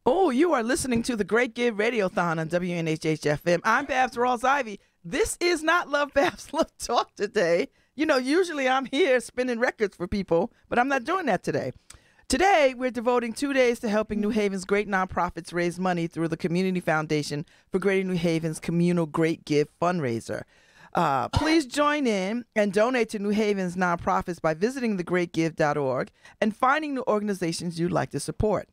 Oh, you are listening to the Great Give Radiothon on WNHH-FM. I'm Babs Rawls-Ivy. This is not Love Babs Love Talk today. You know, usually I'm here spinning records for people, but I'm not doing that today. Today, we're devoting 2 days to helping New Haven's great nonprofits raise money through the Community Foundation for Greater New Haven's Communal Great Give fundraiser. Please join in and donate to New Haven's nonprofits by visiting thegreatgive.org and finding the organizations you'd like to support.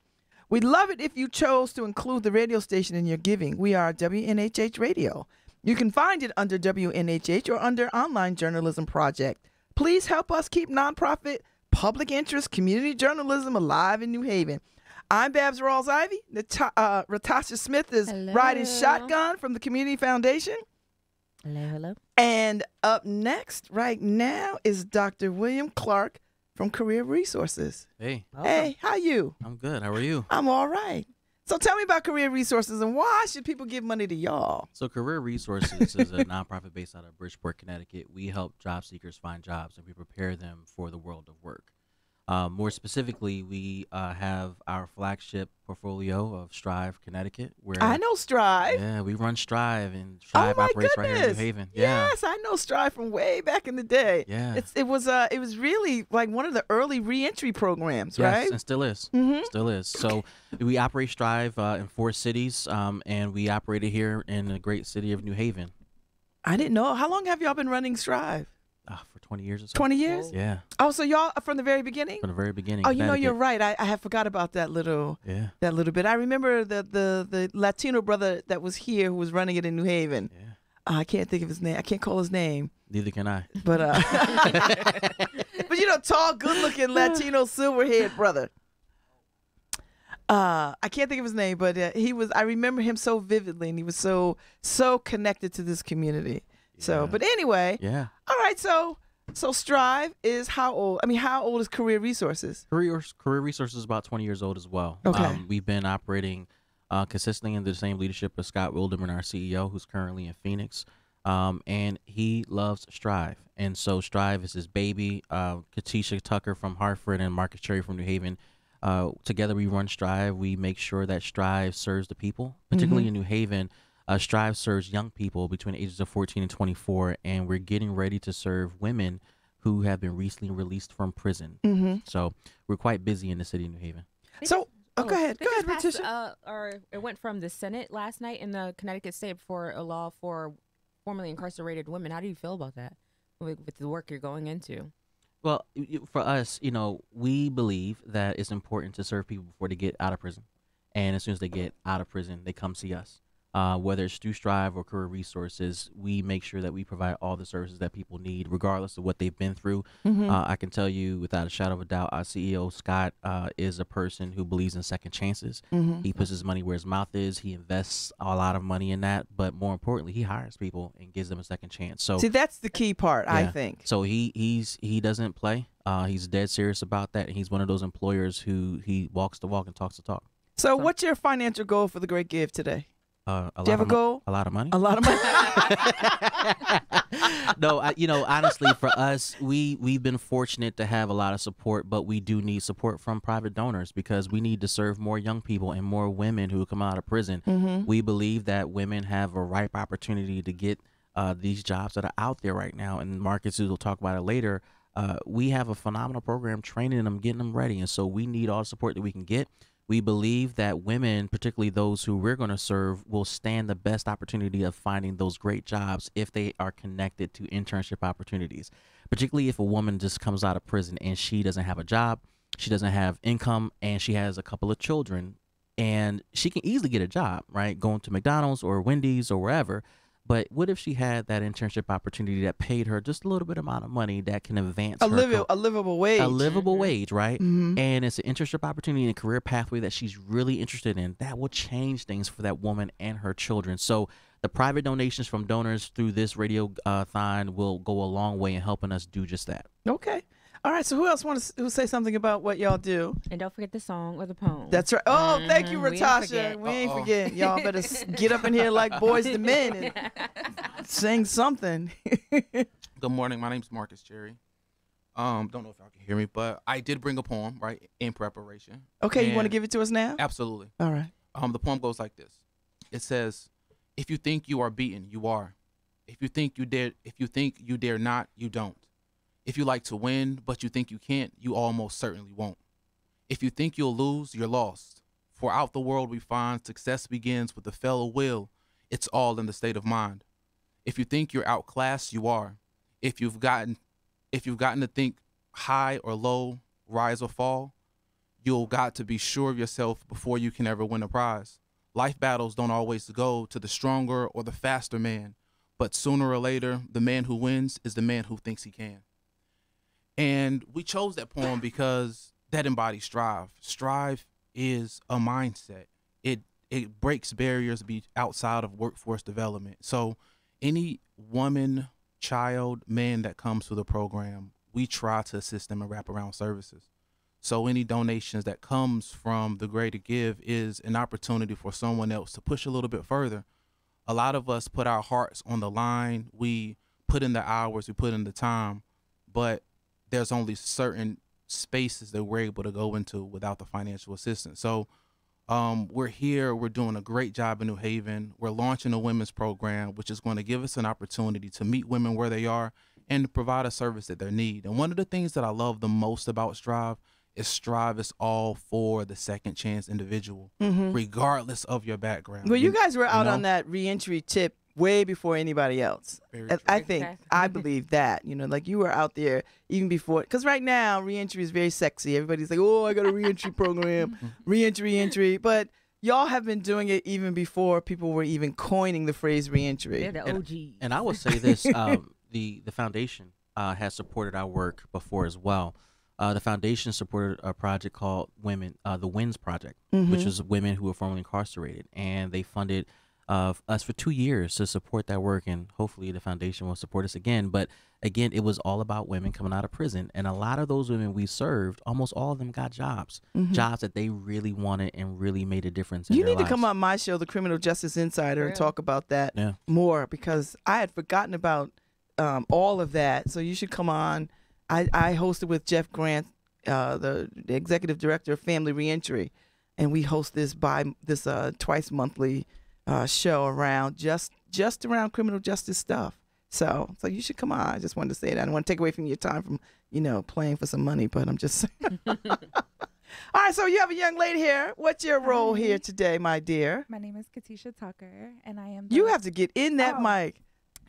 We'd love it if you chose to include the radio station in your giving. We are WNHH Radio. You can find it under WNHH or under Online Journalism Project. Please help us keep nonprofit, public interest, community journalism alive in New Haven. I'm Babs Rawls-Ivy. Ratasha Smith is riding shotgun from the Community Foundation. Hello, hello. And up next, right now, is Dr. William Clark from Career Resources. Hey. Hey, how you? I'm good. How are you? I'm all right. So tell me about Career Resources and why should people give money to y'all? So Career Resources is a nonprofit based out of Bridgeport, Connecticut. We help job seekers find jobs and we prepare them for the world of work. More specifically, we have our flagship portfolio of Strive, Connecticut. Where I know Strive. Yeah, we run Strive, and Strive operates right here in New Haven. Yeah. Yes, I know Strive from way back in the day. Yeah. It was really like one of the early reentry programs, yes, right? and still is. Mm-hmm. Still is. So we operate Strive in 4 cities, and we operate it here in the great city of New Haven. I didn't know. How long have y'all been running Strive? For 20 years or so. 20 years? Yeah. Oh, so y'all from the very beginning? From the very beginning. Oh, you know, Connecticut. you're right. I have forgot about that little bit. I remember the Latino brother that was here who was running it in New Haven. Yeah. I can't think of his name. I can't call his name. Neither can I. But but you know, tall, good-looking Latino silver-haired brother. I can't think of his name, but he was. I remember him so vividly, and he was so connected to this community. So, but anyway, all right. So Strive is how old? I mean, how old is Career Resources? Career Resources is about 20 years old as well. Okay. We've been operating consistently under the same leadership of Scott Wilderman, our CEO, who's currently in Phoenix, and he loves Strive. And so Strive is his baby. Katisha Tucker from Hartford and Marcus Cherry from New Haven. Together we run Strive. We make sure that Strive serves the people, particularly in New Haven. Strive serves young people between the ages of 14 and 24, and we're getting ready to serve women who have been recently released from prison. So we're quite busy in the city of New Haven. So, go ahead, Patricia. Ratisha. Or it went from the Senate last night in the Connecticut State for a law for formerly incarcerated women. How do you feel about that with the work you're going into? Well, for us, you know, we believe that it's important to serve people before they get out of prison. And as soon as they get out of prison, they come see us. Whether it's through Strive or Career Resources, we make sure that we provide all the services that people need, regardless of what they've been through. I can tell you without a shadow of a doubt, our CEO, Scott, is a person who believes in second chances. He puts his money where his mouth is. He invests a lot of money in that. But more importantly, he hires people and gives them a second chance. So See, that's the key part, I think. So he doesn't play. He's dead serious about that. And he's one of those employers who he walks the walk and talks the talk. So what's your financial goal for the Great Give today? Do you have a goal? A lot of money. A lot of money. No, you know, honestly, for us, we've been fortunate to have a lot of support, but we do need support from private donors because we need to serve more young people and more women who come out of prison. We believe that women have a ripe opportunity to get these jobs that are out there right now, and Marcus will talk about it later. We have a phenomenal program training them, getting them ready, and so we need all the support that we can get. We believe that women, particularly those who we're going to serve, will stand the best opportunity of finding those great jobs if they are connected to internship opportunities, particularly if a woman just comes out of prison and she doesn't have a job, she doesn't have income, and she has a couple of children, and she can easily get a job, right, going to McDonald's or Wendy's or wherever. But what if she had that internship opportunity that paid her just a little bit amount of money that can advance a livable wage. A livable wage, right? And it's an internship opportunity and a career pathway that she's really interested in. That will change things for that woman and her children. So the private donations from donors through this radio-thon will go a long way in helping us do just that. Okay. All right, so who else wants to say something about what y'all do? And don't forget the song or the poem. That's right. Oh, thank you, We ain't Ratasha. forget. We ain't forget. Y'all better get up in here like boys to men and sing something. Good morning. My name's Marcus Cherry. Don't know if y'all can hear me, but I did bring a poem, right, in preparation. Okay, you want to And- give it to us now? Absolutely. All right. The poem goes like this. It says, "If you think you are beaten, you are. If you think you dare not, you don't. If you like to win, but you think you can't, you almost certainly won't. If you think you'll lose, you're lost. For out the world we find success begins with a fellow will. It's all in the state of mind. If you think you're outclassed, you are. If you've gotten to think high or low, rise or fall, you'll got to be sure of yourself before you can ever win a prize. Life battles don't always go to the stronger or the faster man, but sooner or later, the man who wins is the man who thinks he can." And we chose that poem because that embodies strive. Strive is a mindset. It breaks barriers outside of workforce development. So any woman, child, man that comes to the program, we try to assist them in wraparound services. So any donations that comes from the Greater Give is an opportunity for someone else to push a little bit further. A lot of us put our hearts on the line. We put in the hours, we put in the time, but there's only certain spaces that we're able to go into without the financial assistance. So we're here. We're doing a great job in New Haven. We're launching a women's program, which is going to give us an opportunity to meet women where they are and to provide a service that they need. And one of the things that I love the most about Strive is all for the second chance individual, regardless of your background. Well, you guys were out know? on that reentry tip way before anybody else. Very And true. I think, I believe that, like you were out there even before, because right now reentry is very sexy. Everybody's like, oh, I got a reentry program, reentry. But y'all have been doing it even before people were even coining the phrase reentry. They're the OGs. And I will say this, the foundation has supported our work before as well. The foundation supported a project called the WINS Project, which is women who are formerly incarcerated. And they funded us for 2 years to support that work. And hopefully the foundation will support us again. But again, it was all about women coming out of prison. And a lot of those women we served, almost all of them got jobs, jobs that they really wanted and really made a difference in You their need to lives. come on my show, The Criminal Justice Insider, and Real. talk about that Yeah. more, because I had forgotten about all of that. So you should come on. I hosted with Jeff Grant, the executive director of Family Reentry, and we host this twice monthly show around just around criminal justice stuff. So you should come on. I just wanted to say that. I don't want to take away from your time from playing for some money, but I'm just saying. All right, so you have a young lady here. What's your role Hi. here today, my dear? My name is Katisha Tucker, and I am. You have to get in that Oh. mic.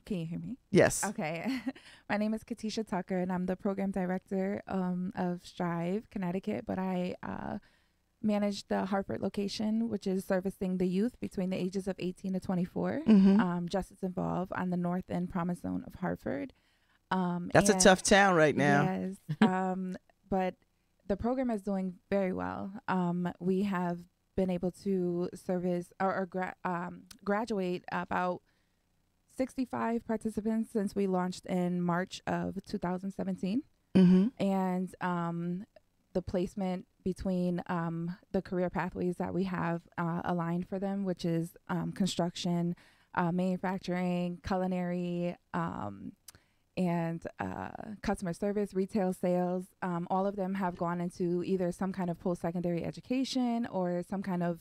Can you hear me? Yes. Okay. My name is Katisha Tucker, and I'm the program director of Strive Connecticut. But I manage the Hartford location, which is servicing the youth between the ages of 18 to 24. Justice Involved on the North End Promise Zone of Hartford. That's a and- tough town right now. Yes. But the program is doing very well. We have been able to service or graduate about 65 participants since we launched in March of 2017. And the placement between the career pathways that we have aligned for them, which is construction, manufacturing, culinary, and customer service, retail sales, all of them have gone into either some kind of post-secondary education or some kind of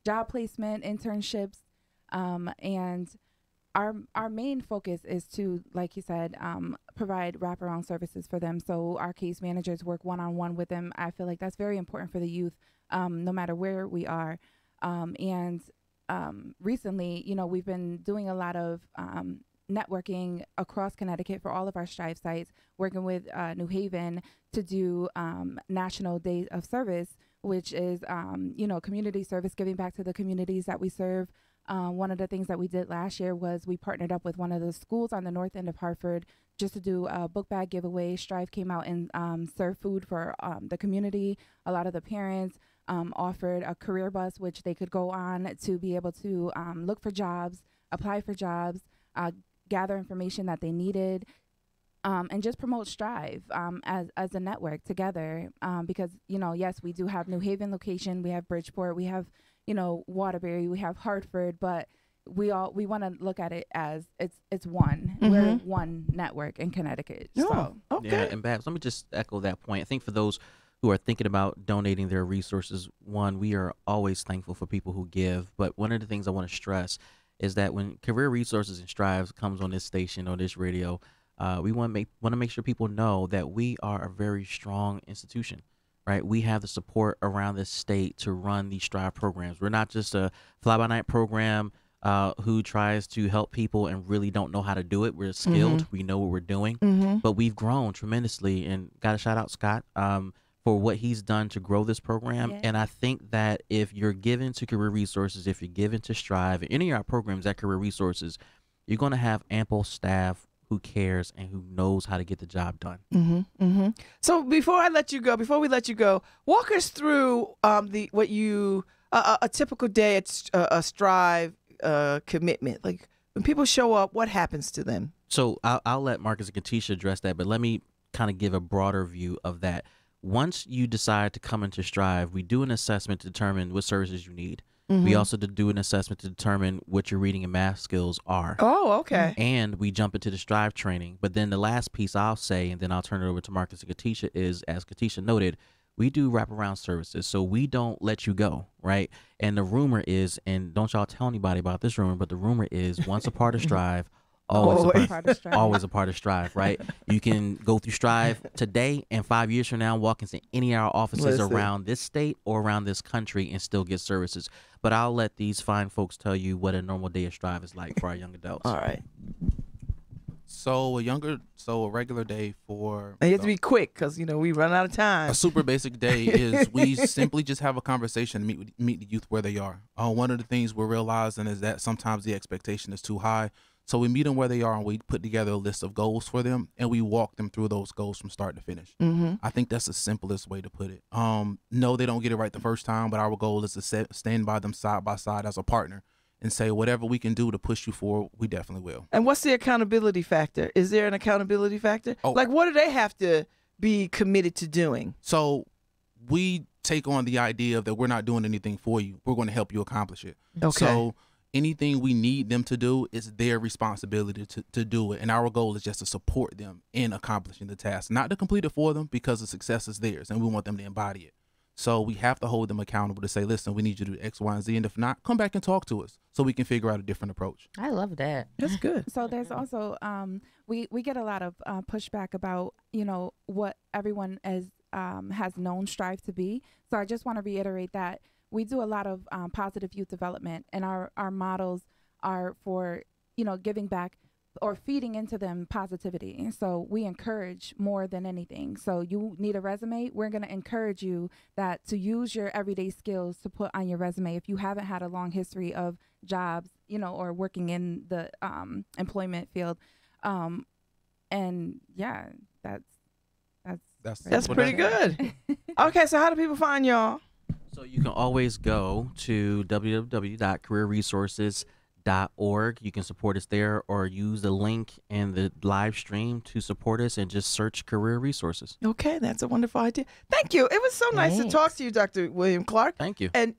job placement, internships, and our main focus is to, like you said, provide wraparound services for them. So our case managers work one-on-one with them. I feel like that's very important for the youth, no matter where we are. And recently, we've been doing a lot of networking across Connecticut for all of our Strive sites, working with New Haven to do National Day of Service, which is, community service, giving back to the communities that we serve. One of the things that we did last year was we partnered up with one of the schools on the north end of Hartford just to do a book bag giveaway. Strive came out and served food for the community. A lot of the parents offered a career bus, which they could go on to be able to look for jobs, apply for jobs, gather information that they needed, and just promote Strive as a network together. Because, yes, we do have New Haven location, we have Bridgeport, we have Waterbury, we have Hartford, but we want to look at it as it's one. We're one network in Connecticut. Oh, So okay. Yeah, and Babs, let me just echo that point. I think for those who are thinking about donating their resources, one, we are always thankful for people who give. But one of the things I want to stress is that when Career Resources and Strive comes on this station or this radio, we want to make sure people know that we are a very strong institution, right? We have the support around the state to run these Strive programs. We're not just a fly-by-night program who tries to help people and really don't know how to do it. We're skilled. We know what we're doing. But we've grown tremendously, and got to shout out Scott for what he's done to grow this program. Yeah. And I think that if you're given to Career Resources, if you're given to Strive, any of our programs at Career Resources, you're going to have ample staff who cares and who knows how to get the job done. So before we let you go, walk us through a typical day at a Strive commitment. Like when people show up, what happens to them? So I'll let Marcus and Katisha address that, but let me kind of give a broader view of that. Once you decide to come into Strive, we do an assessment to determine what services you need. We also do an assessment to determine what your reading and math skills are. Oh, okay. And we jump into the Strive training. But then the last piece I'll say, and then I'll turn it over to Marcus and Katisha, is, as Katisha noted, we do wraparound services. So we don't let you go, right? And the rumor is, and don't y'all tell anybody about this rumor, but the rumor is once a part of Strive, always a part of Strive, right? You can go through Strive today, and 5 years from now, walk into any of our offices around this state or around this country and still get services. But I'll let these fine folks tell you what a normal day of Strive is like for our young adults. All right. So a regular day for And you have to be quick because we run out of time. a super basic day is we simply just have a conversation and meet the youth where they are. One of the things we're realizing is that sometimes the expectation is too high. So we meet them where they are, and we put together a list of goals for them, and we walk them through those goals from start to finish. I think that's the simplest way to put it. No, they don't get it right the first time, but our goal is to stand by them side by side as a partner and say whatever we can do to push you forward, we definitely will. And what's the accountability factor? Is there an accountability factor? Oh. Like, what do they have to be committed to doing? So we take on the idea that we're not doing anything for you. We're going to help you accomplish it. Okay. So anything we need them to do is their responsibility to do it. And our goal is just to support them in accomplishing the task, not to complete it for them, because the success is theirs and we want them to embody it. So we have to hold them accountable to say, listen, we need you to do X, Y, and Z. And if not, come back and talk to us so we can figure out a different approach. I love that. That's good. So there's also we get a lot of pushback about what everyone has known Strive to be. So I just want to reiterate that we do a lot of positive youth development, and our models are for giving back or feeding into them positivity. So we encourage more than anything. So you need a resume, we're going to encourage you to use your everyday skills to put on your resume if you haven't had a long history of jobs, or working in the employment field. And yeah, That's pretty good. Okay, so how do people find y'all? So you can always go to www.careerresources.org. You can support us there, or use the link in the live stream to support us and just search Career Resources. Okay, that's a wonderful idea. Thank you. It was so nice to talk to you, Dr. William Clark. Thank you. And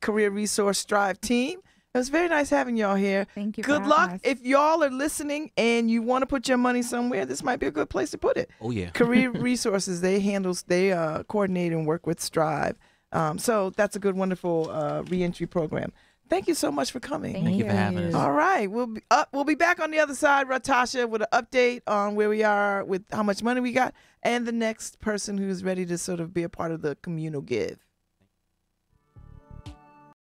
Career Resource Strive team. It was very nice having y'all here. Thank you. Good luck. If y'all are listening and you want to put your money somewhere, this might be a good place to put it. Oh, yeah. Career Resources, they coordinate and work with Strive. So that's a good, wonderful reentry program. Thank you so much for coming. Thank you for having us. All right, we'll be back on the other side, Ratasha, with an update on where we are with how much money we got and the next person who's ready to sort of be a part of the communal give.